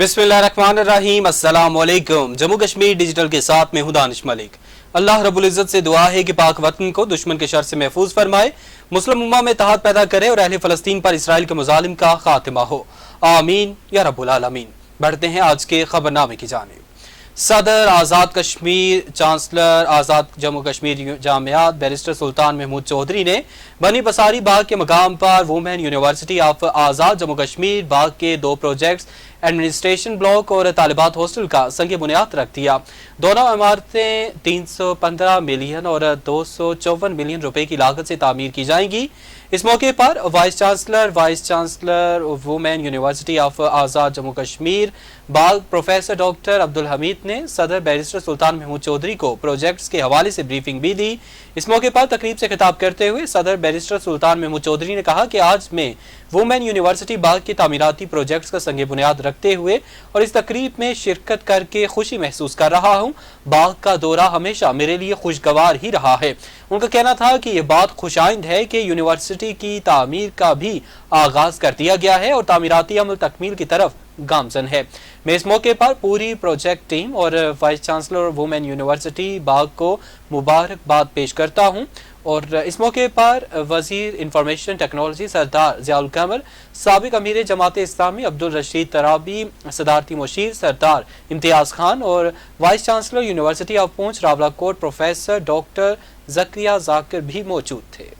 बिस्मिल्लाहिर्रहमानिर्रहीम। अस्सलाम वालेकुम। जम्मू कश्मीर डिजिटल के साथ मैं हूं दानिश मलिक। अल्लाह रब्बुल इज्जत से दुआ है कि पाक वतन को दुश्मन के शर से महफूज फरमाए, मुस्लिम उम्मा में इत्तेहाद पैदा करे और अहले फलस्तीन पर इसराइल के मुजालिम का खातिमा हो। आमीन या रब्बुल आलमीन। बढ़ते हैं आज के खबरनामे की जानिब। सदर आज़ाद कश्मीर चांसलर आज़ाद जम्मू कश्मीर जामियात बैरिस्टर सुल्तान महमूद चौधरी ने बनी बसारी बाग के मकाम पर वुमेन यूनिवर्सिटी ऑफ आज़ाद जम्मू कश्मीर बाग के 2 प्रोजेक्ट्स एडमिनिस्ट्रेशन ब्लॉक और तालिबात हॉस्टल का संग बुनियाद रख दिया। दोनों इमारतें 315 मिलियन और 254 मिलियन रुपए की लागत से तामीर की जाएंगी। इस मौके पर vice chancellor women university of Azad Jammu Kashmir Bagh professor doctor Abdul Hamid ने सदर बैरिस्टर सुल्तान महमूद चौधरी को प्रोजेक्ट्स के हवाले से ब्रीफिंग भी दी। इस मौके पर तकरीब से खिताब करते हुए सदर बैरिस्टर सुल्तान महमूद चौधरी ने कहा कि आज मैं वुमेन यूनिवर्सिटी बाग के तामीराती प्रोजेक्ट्स का संग बुनियाद रखते हुए और इस तकरीब में शिरकत करके खुशी महसूस कर रहा हूँ। बाग का दौरा हमेशा मेरे लिए खुशगवार ही रहा है। उनका कहना था कि यह बात खुशाइंद है कि यूनिवर्सिटी की तामीर का भी आगाज कर दिया गया है और तामीराती अमल तकमील की तरफ गामजन है। मैं इस मौके पर पूरी प्रोजेक्ट टीम और वाइस चांसलर वुमेन यूनिवर्सिटी बाग को मुबारकबाद पेश करता हूँ। और इस मौके पर वजीर इंफॉर्मेशन टेक्नोलॉजी सरदार ज़ियाउल कमर, साबिक अमीर जमात इस्लामी अब्दुल रशीद तराबी, सदारती मुशीर सरदार इम्तियाज खान और vice chancellor university of Poonch Rawalakot professor doctor Zakaria Zakir भी मौजूद थे।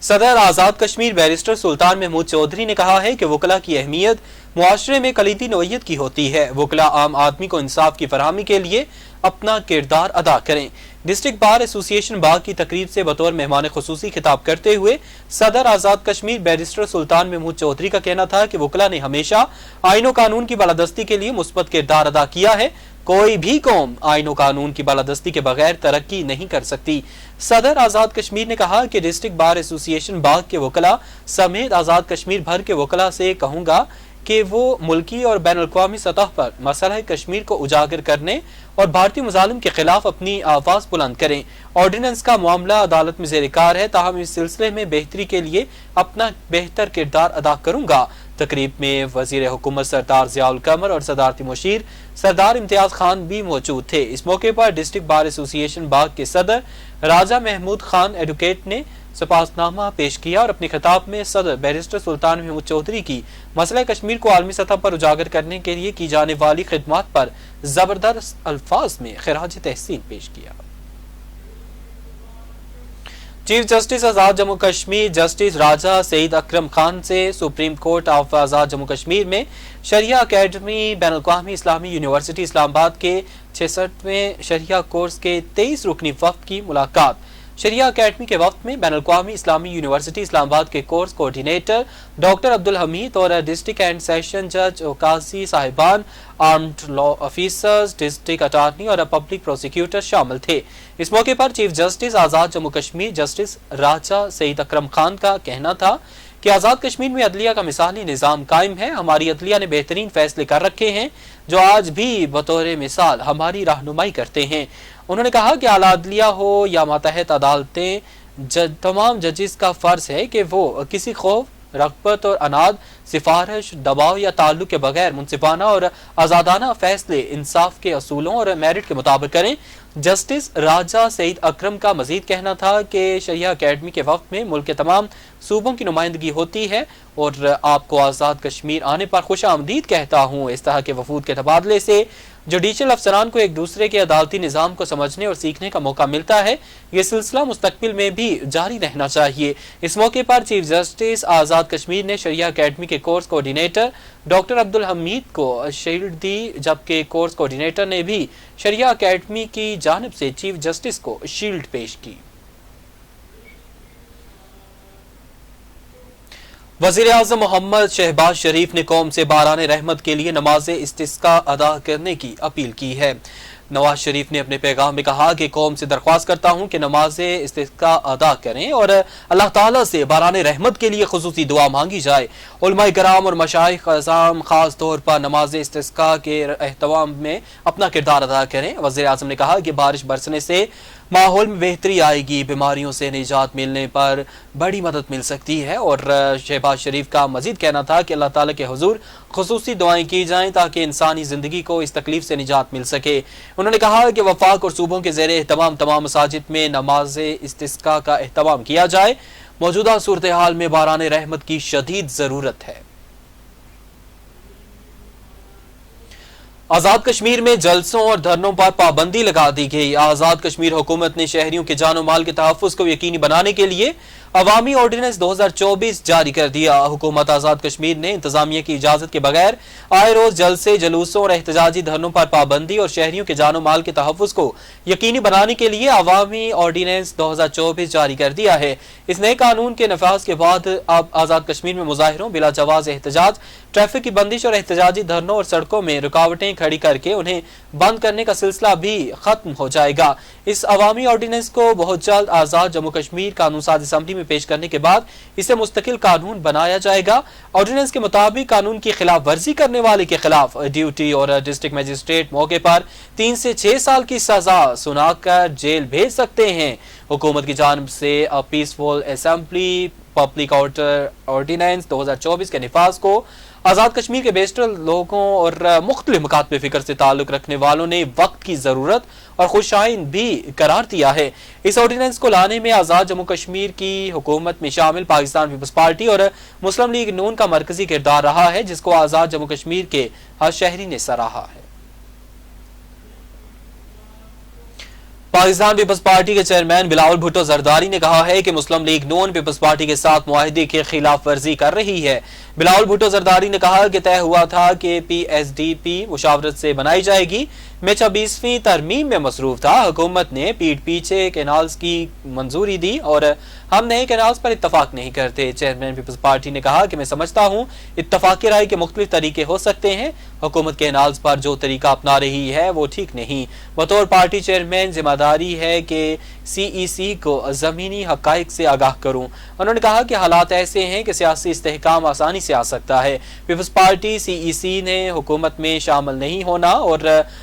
सदर आज़ाद कश्मीर बैरिस्टर सुल्तान महमूद चौधरी ने कहा है कि वकला की अहमियत मुआशरे में कलीदी नोयत की होती है। वकला आम आदमी को इंसाफ की फरहमी के लिए अपना किरदार अदा करें। डिस्ट्रिक्ट बार एसोसिएशन बाग की तकरीब से बतौर मेहमान खुसूसी खिताब करते हुए सदर आज़ाद कश्मीर बैरिस्टर सुल्तान महमूद चौधरी का कहना था कि वकला ने हमेशा आईन और कानून की बालादस्ती के लिए मुस्बत किरदार अदा किया है। कोई भी कौम आईन और कानून की बालादस्ती के बगैर तरक्की नहीं कर सकती। सदर आज़ाद कश्मीर ने कहा कि डिस्ट्रिक्ट बार एसोसिएशन बाग के वकला समेत आज़ाद कश्मीर भर के वकला से कहूँगा कि वो मुल्की और बैन अल-अक़वामी सतह पर मसला कश्मीर को उजागर करने और भारतीय मुजालिम के खिलाफ अपनी आवाज़ बुलंद करें। ऑर्डिनेंस का मामला अदालत में ज़ेर-ए-कार है, ताहम इस सिलसिले में बेहतरी के लिए अपना बेहतर किरदार अदा करूँगा। तकरीब में वज़ीर हुकूमत सरदार ज़ियाउल कमर और सदारती मुशीर सरदार इम्तियाज खान भी मौजूद थे। इस मौके पर डिस्ट्रिक्ट बार एसोसिएशन बाग के सदर राजा महमूद खान एडवोकेट ने सपासनामा पेश किया और अपने खिताब में सदर बैरिस्टर सुल्तान महमूद चौधरी की मसला कश्मीर को आलमी सतह पर उजागर करने के लिए की जाने वाली खिदमत पर जबरदस्त अल्फाज में खिराज तहसीन पेश किया। Chief justice Azad Jammu Kashmir justice Raja Saeed Akram Khan से सुप्रीम कोर्ट ऑफ आज़ाद जम्मू कश्मीर में शरिया अकेडमी बैन अल-अक़वामी इस्लामी यूनिवर्सिटी इस्लामाबाद के 66वें शरिया कोर्स के 23 रुकनी वफ़द की मुलाकात। शरिया अकेडमी के वक्त में बैन अल-अक़वामी इस्लामी यूनिवर्सिटी इस्लामाबाद के course coordinator doctor Abdul Hamid और डिस्ट्रिक्ट एंड सेशन जज काजी साहिबान, armed law officers, district attorney और पब्लिक प्रोसिक्यूटर शामिल थे। इस मौके पर chief justice Azad Jammu Kashmir justice Raja Saeed Akram Khan का कहना था कि आज़ाद कश्मीर में अदलिया का मिसाली निज़ाम कायम है। हमारी अदलिया ने बेहतरीन फैसले कर रखे हैं जो आज भी बतौर मिसाल हमारी रहनुमाई करते हैं। उन्होंने कहा कि आला अदलिया हो या मातहत अदालतें, तमाम जजेस का फर्ज है कि वो किसी खौफ, रग़बत और अनाद, सिफारिश, दबाव या ताल्लुक के बगैर मुनसिफाना और आज़ादाना फैसले इंसाफ के असूलों और मेरिट के मुताबिक करें। जस्टिस राजा सईद अकरम का मजीद कहना था कि शरिया अकेडमी के वक्त में मुल्क के तमाम सूबों की नुमाइंदगी होती है और आपको आज़ाद कश्मीर आने पर खुश आमदीद कहता हूँ। इस तरह के वफूद के तबादले से जुडिशल अफसरान को एक दूसरे के अदालती निज़ाम को समझने और सीखने का मौका मिलता है। ये सिलसिला मुस्तकबिल में भी जारी रहना चाहिए। इस मौके पर चीफ जस्टिस आज़ाद कश्मीर ने शरिया अकेडमी के course coordinator doctor Abdul Hamid को शील्ड दी, जबकि कोर्स कोऑर्डिनेटर ने भी शरिया अकेडमी की जानिब से चीफ जस्टिस को शील्ड पेश की। वज़ीर आज़म मोहम्मद शहबाज शरीफ ने कौम से बारान रहमत के लिए नमाज इस्तिस्का अदा करने की अपील की है। नवाज शरीफ ने अपने पैगाम में कहा कि कौम से दरख्वास्त करता हूँ कि नमाज इस्तिस्का अदा करें और अल्लाह ताला से बारान रहमत के लिए खुसूसी दुआ मांगी जाए। उलमाए कराम और मशाइख अज़ाम खास तौर पर नमाज इस्तिस्का के एहतमाम में अपना किरदार अदा करें। वज़ीर आज़म ने कहा कि बारिश बरसने से ماحول میں بہتری آئے گی، بیماریوں سے نجات ملنے پر بڑی مدد مل سکتی ہے۔ اور شہباز شریف کا مزید کہنا تھا کہ اللہ تعالیٰ کے حضور خصوصی دعائیں کی جائیں تاکہ انسانی زندگی کو اس تکلیف سے نجات مل سکے۔ انہوں نے کہا کہ وفاق اور صوبوں کے زیر اہتمام تمام مساجد میں نماز استسقاء کا اہتمام کیا جائے۔ موجودہ صورتحال میں باران رحمت کی شدید ضرورت ہے۔ آزاد کشمیر میں جلسوں اور دھرنوں پر پابندی لگا دی گئی۔ آزاد کشمیر حکومت نے شہریوں کے جان و مال کے تحفظ کو یقینی بنانے کے لیے عوامی آرڈیننس 2024 جاری کر دیا۔ حکومت آزاد کشمیر نے انتظامیہ کی اجازت کے بغیر آئے روز جلسے، جلوسوں اور احتجاجی دھرنوں پر پابندی اور شہریوں کے جان و مال کے تحفظ کو یقینی بنانے کے لیے عوامی آرڈیننس 2024 جاری کر دیا ہے۔ اس نئے قانون کے نفاذ کے بعد اب آزاد کشمیر میں مظاہروں، بلا جواز احتجاج، ٹریفک کی بندش اور احتجاجی دھرنوں اور سڑکوں میں رکاوٹیں کھڑی کر کے انہیں بند کرنے کا سلسلہ بھی ختم ہو جائے گا۔ اس عوامی آرڈیننس کو بہت جلد آزاد جموں کشمیر قانون ساز اسمبلی میں پیش کرنے کے بعد اسے مستقل قانون بنایا جائے گا۔ آرڈیننس کے مطابق قانون کی خلاف ورزی کرنے والے کے خلاف ڈیوٹی اور ڈسٹرکٹ مجسٹریٹ موقع پر 3 سے 6 سال کی سزا سنا کر جیل بھیج سکتے ہیں۔ حکومت کی جانب سے پیسفل اسمبلی پبلک آرڈیننس 2024 کے نفاذ کو آزاد کشمیر کے بیشتر لوگوں اور مختلف مکاتب فکر سے تعلق رکھنے والوں نے وقت کی ضرورت اور خوشائند بھی قرار دیا ہے۔ اس آرڈیننس کو لانے میں آزاد جموں کشمیر کی حکومت میں شامل پاکستان پیپلز پارٹی اور مسلم لیگ نون کا مرکزی کردار رہا ہے، جس کو آزاد جموں کشمیر کے ہر شہری نے سراہا ہے۔ پاکستان پیپلز پارٹی کے چیئرمین بلاول بھٹو زرداری نے کہا ہے کہ مسلم لیگ نون پیپلز پارٹی کے ساتھ معاہدے کی خلاف ورزی کر رہی ہے۔ بلاول بھٹو زرداری نے کہا کہ طے ہوا تھا کہ پی ایس ڈی پی مشاورت سے بنائی جائے گی۔ میں 26ویں ترمیم میں مصروف تھا۔ حکومت نے پیٹ پیچھے کینالز کی منظوری دی اور ہم نئے کینالز پر اتفاق نہیں کرتے۔ چیئرمین پیپلز پارٹی نے کہا کہ میں سمجھتا ہوں اتفاقی رائے کے مختلف طریقے ہو سکتے ہیں۔ حکومت کینالز پر جو طریقہ اپنا رہی ہے وہ ٹھیک نہیں۔ بطور پارٹی چیئرمین ذمہ داری ہے کہ سی ای سی کو زمینی حقائق سے آگاہ کروں۔ انہوں نے کہا کہ حالات ایسے ہیں کہ سیاسی استحکام آسانی سے آ سکتا ہے۔ پیپلز پارٹی سی ای سی نے حکومت میں شامل نہیں ہونا اور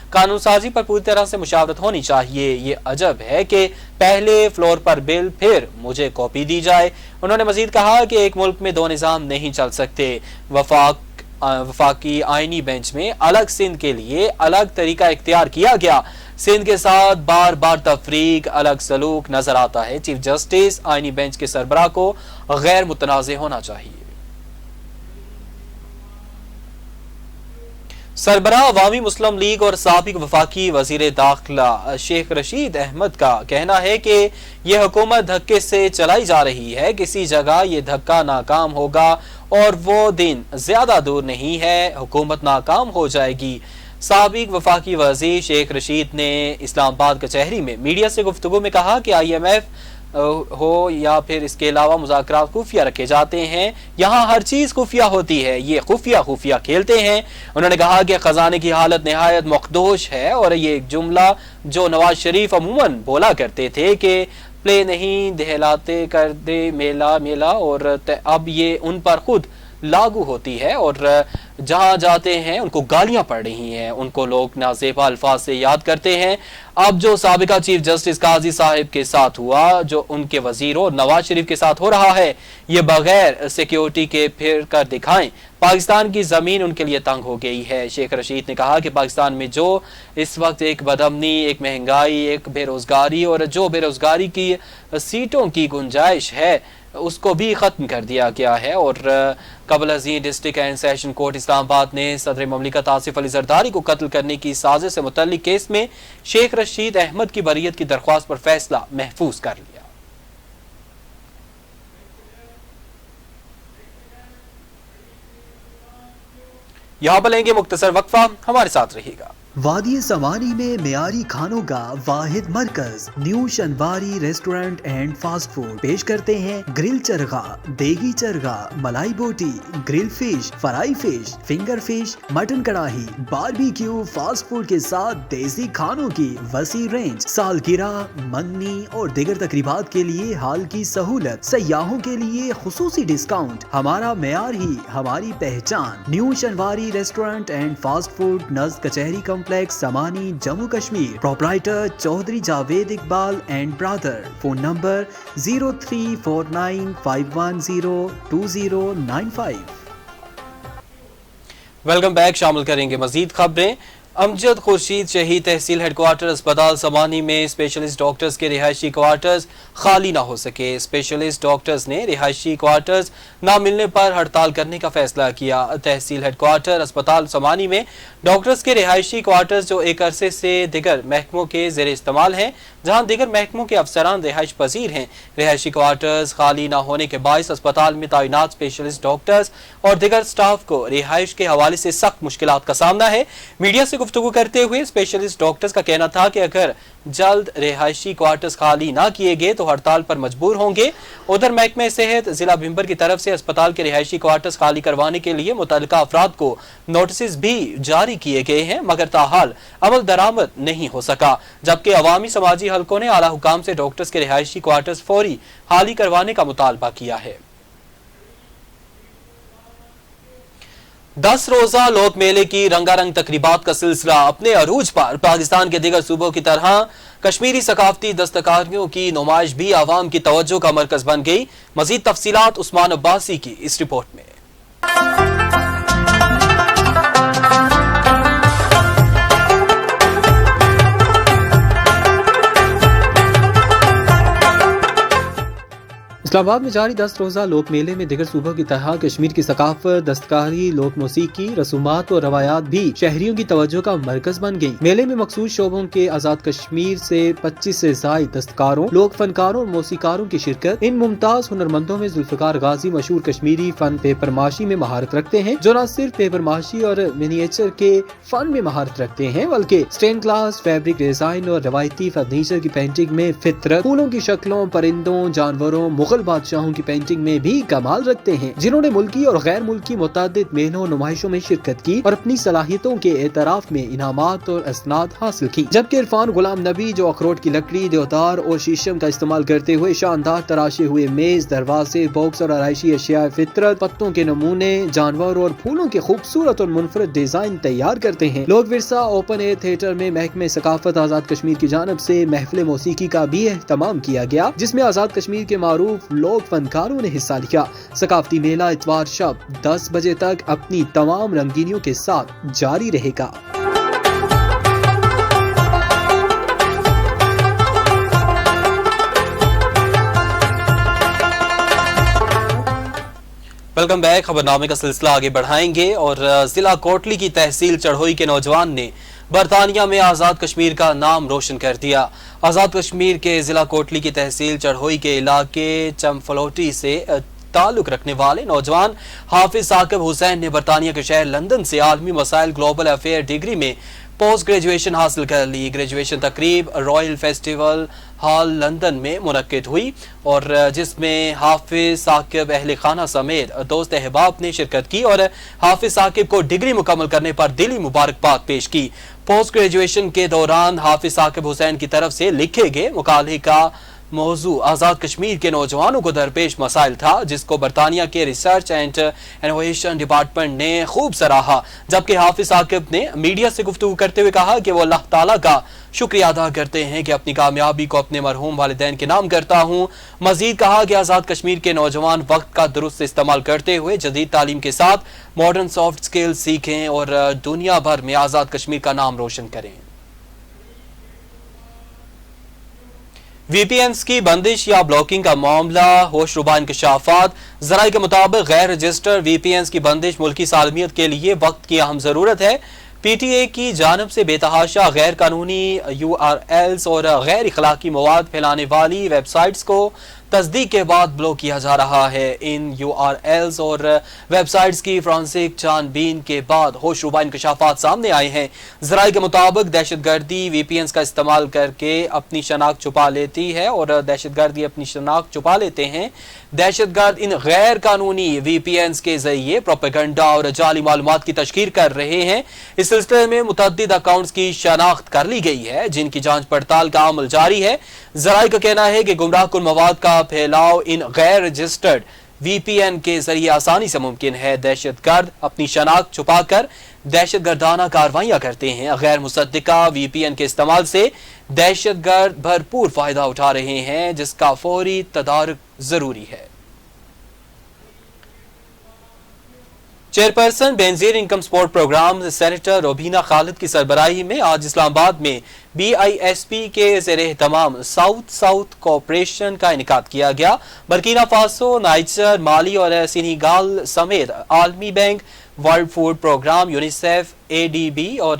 قانون سازی پر پوری طرح سے مشاورت ہونی چاہیے۔ یہ عجب ہے کہ پہلے فلور پر بل پھر مجھے کاپی دی جائے۔ انہوں نے مزید کہا کہ ایک ملک میں 2 نظام نہیں چل سکتے۔ وفاقی آئینی بینچ میں الگ سندھ کے لیے الگ طریقہ اختیار کیا گیا۔ سندھ کے ساتھ بار بار تفریق، الگ سلوک نظر آتا ہے۔ چیف جسٹس آئینی بینچ کے سربراہ کو غیر متنازع ہونا چاہیے۔ سربراہ عوامی مسلم لیگ اور سابق وفاقی وزیر داخلہ شیخ رشید احمد کا کہنا ہے کہ یہ حکومت دھکے سے چلائی جا رہی ہے۔ کسی جگہ یہ دھکا ناکام ہوگا اور وہ دن زیادہ دور نہیں ہے، حکومت ناکام ہو جائے گی۔ سابق وفاقی وزیر شیخ رشید نے اسلام آباد کچہری میں میڈیا سے گفتگو میں کہا کہ آئی ایم ایف ہو یا پھر اس کے علاوہ مذاکرات خفیہ رکھے جاتے ہیں، یہاں ہر چیز خفیہ ہوتی ہے، یہ خفیہ کھیلتے ہیں۔ انہوں نے کہا کہ خزانے کی حالت نہایت مخدوش ہے اور یہ ایک جملہ جو نواز شریف عموماً بولا کرتے تھے کہ پلے نہیں دہلاتے کر دے میلا میلا، اور اب یہ ان پر خود لاگو ہوتی ہے اور جہاں جاتے ہیں ان کو گالیاں پڑ رہی ہیں، ان کو لوگ نازیبا الفاظ سے یاد کرتے ہیں۔ اب جو سابقہ چیف جسٹس قاضی صاحب کے ساتھ ہوا، جو ان کے وزیروں نواز شریف کے ساتھ ہو رہا ہے، یہ بغیر سیکیورٹی کے پھر کر دکھائیں۔ پاکستان کی زمین ان کے لیے تنگ ہو گئی ہے۔ شیخ رشید نے کہا کہ پاکستان میں جو اس وقت ایک بدامنی، ایک مہنگائی، ایک بے روزگاری اور جو بے روزگاری کی سیٹوں کی گنجائش ہے اس کو بھی ختم کر دیا گیا ہے۔ اور قبل ازیں ڈسٹرکٹ اینڈ سیشن کورٹ اسلام آباد نے صدر مملکت آصف علی زرداری کو قتل کرنے کی سازش سے متعلق کیس میں شیخ رشید احمد کی بریت کی درخواست پر فیصلہ محفوظ کر لیا۔ یہاں پر لیں گے مختصر وقفہ، ہمارے ساتھ رہیے گا۔ وادی سوانی میں معیاری کھانوں کا واحد مرکز new Shinwari restaurant and fast food پیش کرتے ہیں گرل چرغا، دیگی چرغا، ملائی بوٹی، grill fish, fry fish, finger fish, mutton کڑاہی، باربیکیو، فاسٹ فوڈ کے ساتھ دیسی کھانوں کی وسیع رینج، سالگرہ، منگنی اور دیگر تقریبات کے لیے حال کی سہولت، سیاحوں کے لیے خصوصی ڈسکاؤنٹ۔ ہمارا معیار ہی ہماری پہچان۔ New Shinwari restaurant and fast food, نزد کچہری cum complex Samani Jammu Kashmir proprietor Chaudhary Javed Iqbal and brother phone number 0349510209 welcome back. शामिल करेंगे मजीद खबरें। अमजद खुर्शीद शहीद तहसील हेडक्वार्टर अस्पताल समानी में स्पेशलिस्ट डॉक्टर्स के रिहायशी क्वार्टर्स खाली ना हो सके। स्पेशलिस्ट डॉक्टर्स ने रिहायशी क्वार्टर्स ना मिलने पर हड़ताल करने का फैसला किया। तहसील हेडक्वार्टर अस्पताल समानी में डॉक्टर्स के रिहायशी क्वार्टर्स जो एक अरसे से दिगर महकमों के ज़ेर इस्तेमाल हैं, जहां दिगर महकमों के अफसरान रिहाइश पजीर हैं। रिहायशी क्वार्टर्स खाली ना होने के बायस अस्पताल में तैनात स्पेशलिस्ट डॉक्टर्स और दिगर स्टाफ को रिहाइश के हवाले से सख्त मुश्किलात का सामना है। मीडिया से गुफ्तगू करते हुए स्पेशलिस्ट डॉक्टर्स का कहना था कि अगर जल्द रिहायशी क्वार्टर्स खाली ना किए गए तो हड़ताल पर मजबूर होंगे। उधर महकमे सेहत जिला भिंबर की तरफ से अस्पताल के रिहायशी क्वार्टर्स खाली करवाने के लिए मुतल्लिका अफराद को नोटिस भी जारी किए गए हैं, मगर ताहाल अमल दरामद नहीं हो सका। जबकि अवामी समाजी हलकों ने आला हुकाम से डॉक्टर्स के रिहायशी क्वार्टर्स फौरी खाली करवाने का मुतालबा किया है। 10 रोजा लोक मेले की रंगारंग तकरीबात का सिलसिला अपने अरूज पर। पाकिस्तान के दीगर सूबों की तरह कश्मीरी सकाफती दस्तकारियों की नुमाइश भी आवाम की तवज्जो का मरकज बन गई। मजीद तफसीलात उस्मान अब्बासी की इस रिपोर्ट में। इस्लामाबाद में जारी 10 रोज़ा लोक मेले में दिगर सूबों की तरह कश्मीर की सकाफत, दस्तकारी, लोक मौसीकी, रसूमात और रवायात भी शहरियों की तवज्जो का मरकज बन गई। मेले में मखसूस शोबों के आजाद कश्मीर से 25 से ज़ायद दस्तकारों, लोक फनकारों और मौसीकारों की शिरकत। इन मुमताज हुनरमंदों में जुल्फिकार गाजी मशहूर कश्मीरी फन पेपर माशी में महारत रखते हैं, जो न सिर्फ पेपर माशी और मिनिएचर के फन में महारत रखते हैं बल्कि स्टेन ग्लास, फैब्रिक डिजाइन और रवायती फर्नीचर की पेंटिंग में फितरत, फूलों की शक्लों, परिंदों, जानवरों, मुगल बादशाहों की पेंटिंग में भी कमाल रखते हैं। जिन्होंने मुल्की और गैर मुल्की मुतादिद मेलों नुमाइशों में शिरकत की और अपनी सलाहियतों के एतराफ में इनामात और असनाद हासिल की। जबकि इरफान गुलाम नबी जो अखरोट की लकड़ी, देवदार और शीशम का इस्तेमाल करते हुए शानदार तराशे हुए मेज, दरवाजे, बॉक्स और आराइशी अशिया फितरत, पत्तों के नमूने, जानवर और फूलों के खूबसूरत और मुनफरद डिजाइन तैयार करते हैं। लोक विरसा ओपन एयर थिएटर में महकमे सकाफत आजाद कश्मीर की जानब से महफिल मौसीकी का भी एहतमाम किया गया, जिसमें आजाद कश्मीर के मारूफ लोक फनकारों ने हिस्सा लिया। सकाफती मेला इतवार शब 10 बजे तक अपनी तमाम रंगीनियों के साथ जारी रहेगा। Welcome back. खबरनामे का सिलसिला आगे बढ़ाएंगे और जिला कोटली की तहसील चढ़ोई के नौजवान ने बरतानिया में आज़ाद कश्मीर का नाम रोशन कर दिया। आज़ाद कश्मीर के जिला कोटली की तहसील चढ़ोई के इलाके चमफलोटी से ताल्लुक रखने वाले नौजवान हाफिज साकिब हुसैन ने बरतानिया के शहर लंदन से आलमी मसाइल ग्लोबल अफेयर डिग्री में पोस्ट ग्रेजुएशन हासिल कर ली। ग्रेजुएशन तकरीब रॉयल फेस्टिवल हॉल लंदन में मुनक्किद हुई और जिसमें हाफिज साकिब अहले खाना समेत दोस्त अहबाब ने शिरकत की और हाफिज साकिब को डिग्री मुकम्मल करने पर दिली मुबारकबाद पेश की। पोस्ट ग्रेजुएशन के दौरान हाफिज साकिब हुसैन की तरफ से लिखे गए मुकाले का मौजू आज़ाद कश्मीर के नौजवानों को दरपेश मसाइल था, जिसको बरतानिया के रिसर्च एंड इनोवेशन डिपार्टमेंट ने खूब सराहा। जबकि हाफिज साकिब ने मीडिया से गुफ्तगू करते हुए कहा कि वो अल्लाह ताला का शुक्रिया अदा करते हैं कि अपनी कामयाबी को अपने मरहूम वालिदैन के नाम करता हूँ। मजीद कहा कि आज़ाद कश्मीर के नौजवान वक्त का दुरुस्त इस्तेमाल करते हुए जदीद तालीम के साथ मॉडर्न सॉफ्ट स्किल्स सीखें और दुनिया भर में आज़ाद कश्मीर का नाम रोशन करें। VPNs की बंदिश या ब्लॉकिंग का मामला होशरुबा इंकशाफात। ज़राए के मुताबिक गैर रजिस्टर VPNs की बंदिश मुल्की सालमियत के लिए वक्त की अहम ज़रूरत है। PTA की जानब से बेतहाशा गैर कानूनी URLs और गैर इखलाकी मवाद फैलाने वाली वेबसाइट्स को तस्दीक के बाद ब्लॉक किया जा रहा है। इन URLs और वेबसाइट्स की फ्रांसिक छानबीन के बाद होशरुबा इंकशाफात सामने आए हैं। ज़राए के मुताबिक दहशतगर्दी VPNs का इस्तेमाल करके अपनी शनाख्त छुपा लेती है और दहशतगर्दी अपनी शनाख्त छुपा लेते हैं। दहशतगर्द इन गैर कानूनी VPNs के जरिए प्रोपेगेंडा और जाली मालूमात की तशकीर कर रहे हैं। इस सिलसिले में मुतअद्दिद अकाउंट्स की शनाख्त कर ली गई है, जिनकी जांच पड़ताल का अमल जारी है। ज़राए का कहना है कि गुमराह कुन मवाद का फैलाव इन गैर रजिस्टर्ड VPN کے ذریعے آسانی سے ممکن ہے۔ دہشت گرد اپنی شناخت چھپا کر دہشت گردانہ کارروائیاں کرتے ہیں۔ غیر مصدقہ VPN کے استعمال سے دہشت گرد بھرپور فائدہ اٹھا رہے ہیں، جس کا فوری تدارک ضروری ہے۔ Chairperson Benazir income support programme senator Rubina Khalid کی سربراہی میں آج اسلام آباد میں BISP کے زیر اہتمام ساؤتھ کوآپریشن کا انعقاد کیا گیا۔ برکینا فاسو، نائجر، مالی اور سینیگال سمیت عالمی bank, world food programme, UNICEF, ADB اور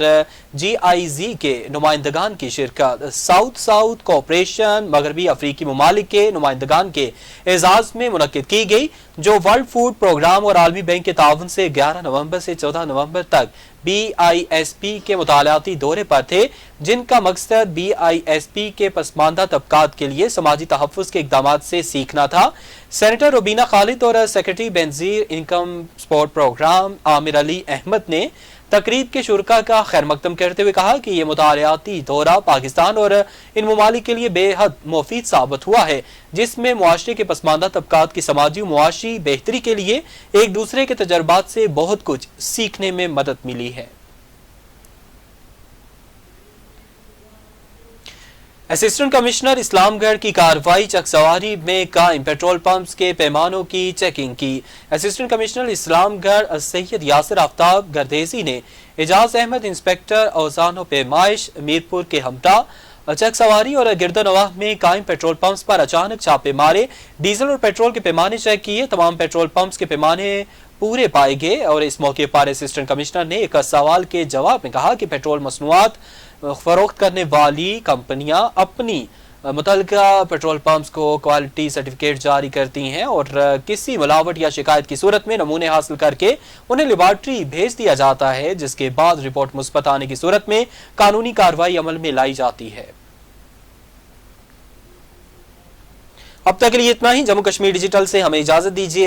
GIZ کے نمائندگان کی شرکت ساؤتھ کوآپریشن مغربی افریقی ممالک کے نمائندگان کے اعزاز میں منعقد کی گئی، جو ورلڈ فوڈ پروگرام اور عالمی بینک کے تعاون سے 11 نومبر سے 14 نومبر تک BISP کے مطالعاتی دورے پر تھے، جن کا مقصد BISP کے پسماندہ طبقات کے لیے سماجی تحفظ کے اقدامات سے سیکھنا تھا۔ سینیٹر روبینہ خالد اور secretary Benazir income support programme Amir Ali Ahmed نے تقریب کے شرکاء کا خیر مقدم کرتے ہوئے کہا کہ یہ مطالعاتی دورہ پاکستان اور ان ممالک کے لیے بے حد مفید ثابت ہوا ہے، جس میں معاشرے کے پسماندہ طبقات کی سماجی و معاشی بہتری کے لیے ایک دوسرے کے تجربات سے بہت کچھ سیکھنے میں مدد ملی ہے۔ اسسٹنٹ کمشنر اسلام گڑھ کی کارروائی چک سواری میں قائم پیٹرول پمپس کے پیمانوں کی چیکنگ کی۔ اسسٹنٹ کمشنر اسلام گڑھ سید یاسر آفتاب گردیزی نے اعجاز احمد انسپکٹر اوزان و پیمائش میرپور کے ہمراہ چک سواری اور گردنواہ میں قائم پیٹرول پمپس پر اچانک چھاپے مارے، ڈیزل اور پیٹرول کے پیمانے چیک کیے۔ تمام پیٹرول پمپس کے پیمانے پورے پائے گئے اور اس موقع پر اسسٹنٹ کمشنر نے ایک سوال کے جواب میں کہا کہ پیٹرول مصنوعات فروخت کرنے والی کمپنیاں اپنی متعلقہ پیٹرول پمپس کو کوالٹی سرٹیفکیٹ جاری کرتی ہیں اور کسی ملاوٹ یا شکایت کی صورت میں نمونے حاصل کر کے انہیں لیبارٹری بھیج دیا جاتا ہے، جس کے بعد رپورٹ مثبت آنے کی صورت میں قانونی کارروائی عمل میں لائی جاتی ہے۔ اب تک کے لیے اتنا ہی۔ جموں کشمیر ڈیجیٹل سے ہمیں اجازت دیجیے۔